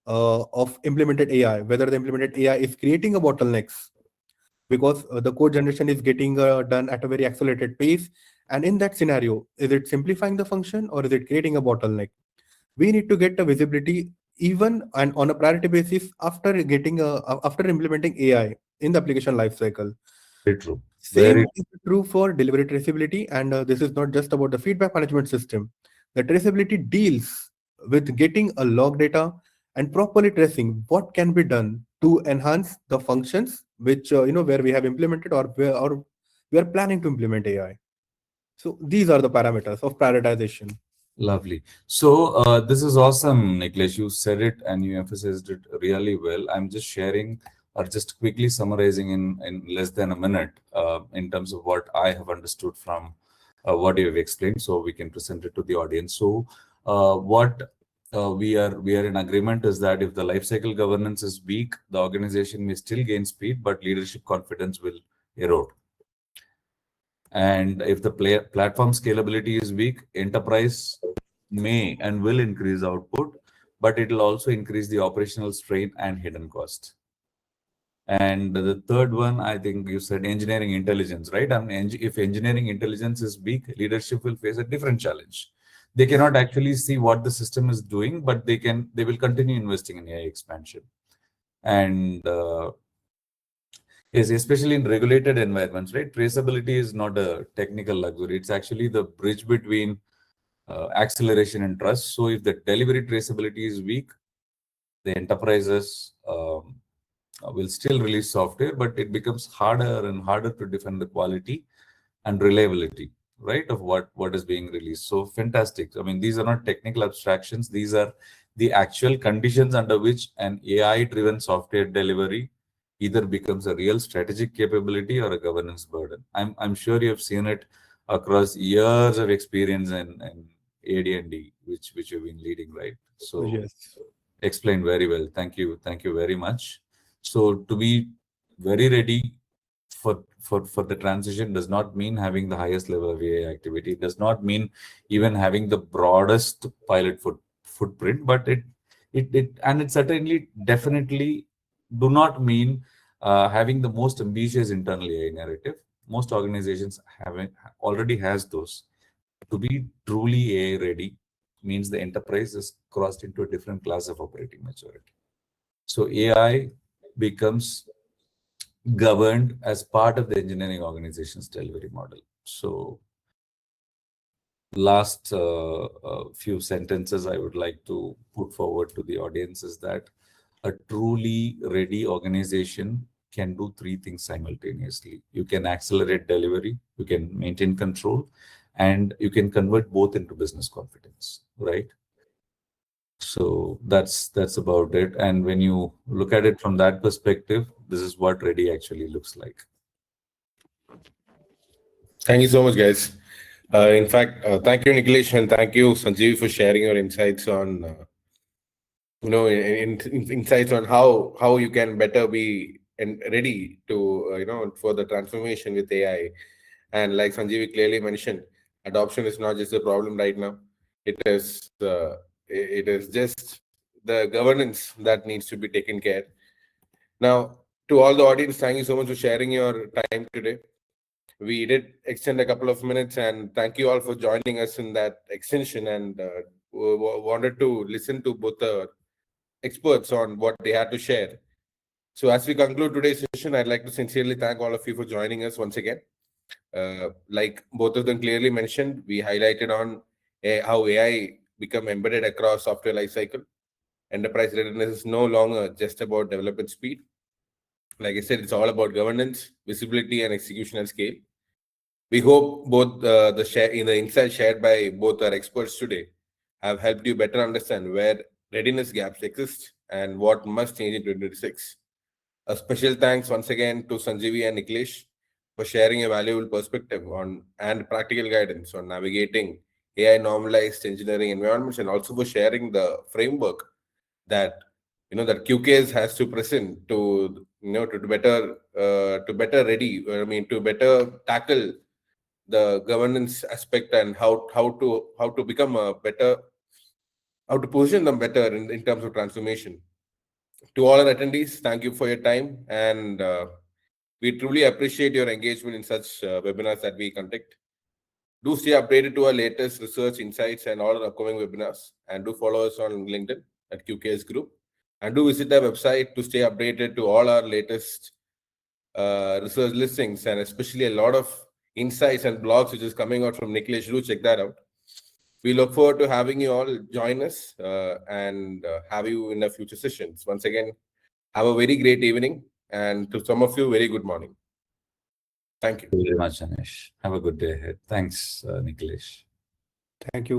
of implemented AI, whether the implemented AI is creating a bottlenecks because the code generation is getting done at a very accelerated pace. And in that scenario, is it simplifying the function or is it creating a bottleneck? We need to get the visibility even and on a priority basis after implementing AI in the application lifecycle. Very true. Same Very is true for delivery traceability, and this is not just about the feedback management system. The traceability deals with getting a log data and properly tracing what can be done to enhance the functions which where we have implemented or we are planning to implement AI. So these are the parameters of prioritization. lovely. So this is awesome, Niklesh. You said it and you emphasized it really well. I'm just sharing or just quickly summarizing in less than a minute in terms of what I have understood from what you have explained, so we can present it to the audience. So what we are in agreement is that if the life cycle governance is weak, the organization may still gain speed, but leadership confidence will erode. And if the platform scalability is weak, enterprise may and will increase output, but it will also increase the operational strain and hidden cost. And the third one, I think you said engineering intelligence, right? I mean, if engineering intelligence is weak, leadership will face a different challenge. They cannot actually see what the system is doing, but they will continue investing in AI expansion. And yes, especially in regulated environments, right? Traceability is not a technical luxury. It's actually the bridge between acceleration and trust. So if the delivery traceability is weak, the enterprises will still release software, but it becomes harder and harder to defend the quality and reliability, right, of what is being released. So fantastic. I mean, these are not technical abstractions. These are the actual conditions under which an AI-driven software delivery either becomes a real strategic capability or a governance burden. I'm sure you have seen it across years of experience in AD&D, which you've been leading, right? So Yes. explained very well. Thank you very much. So to be very ready for the transition does not mean having the highest level of AI activity. It does not mean even having the broadest pilot footprint, but it certainly definitely do not mean having the most ambitious internal AI narrative. Most organizations haven't already has those. To be truly AI ready means the enterprise is crossed into a different class of operating maturity. So AI becomes governed as part of the engineering organization's delivery model. So last few sentences I would like to put forward to the audience is that a truly ready organization can do three things simultaneously. You can accelerate delivery, you can maintain control, and you can convert both into business confidence, right? So that's about it. And when you look at it from that perspective, this is what ready actually looks like. Thank you so much, guys. In fact, thank you, Niklesh, and thank you, Sanjeev, for sharing your insights on insights on how you can better be and ready to for the transformation with AI. And like Sanjeev clearly mentioned, adoption is not just a problem right now. It is just the governance that needs to be taken care. Now, to all the audience, thank you so much for sharing your time today. We did extend a couple of minutes, and thank you all for joining us in that extension, and wanted to listen to both the experts on what they had to share. So, as we conclude today's session, I'd like to sincerely thank all of you for joining us once again. Like both of them clearly mentioned, we highlighted on how AI become embedded across software lifecycle. Enterprise readiness is no longer just about development speed. Like I said, it's all about governance, visibility, and execution at scale. We hope both the insights shared by both our experts today have helped you better understand where readiness gaps exist and what must change in 2026. A special thanks once again to Sanjeevi and Niklesh for sharing a valuable perspective on and practical guidance on navigating AI normalized engineering environments, and also for sharing the framework that that QKS has to present to to better ready, I mean, to better tackle the governance aspect, and how to become a better, how to position them better in terms of transformation. To all our attendees, thank you for your time, and we truly appreciate your engagement in such webinars that we conduct. Do stay updated to our latest research insights and all our upcoming webinars, and do follow us on LinkedIn at QKS Group, and do visit our website to stay updated to all our latest research listings, and especially a lot of insights and blogs which is coming out from Niklesh. Do check that out. We look forward to having you all join us and have you in the future sessions. Once again, have a very great evening, and to some of you, very good morning. Thank you. Thank you very much, Anish. Have a good day ahead. Thanks, Niklesh. Thank you.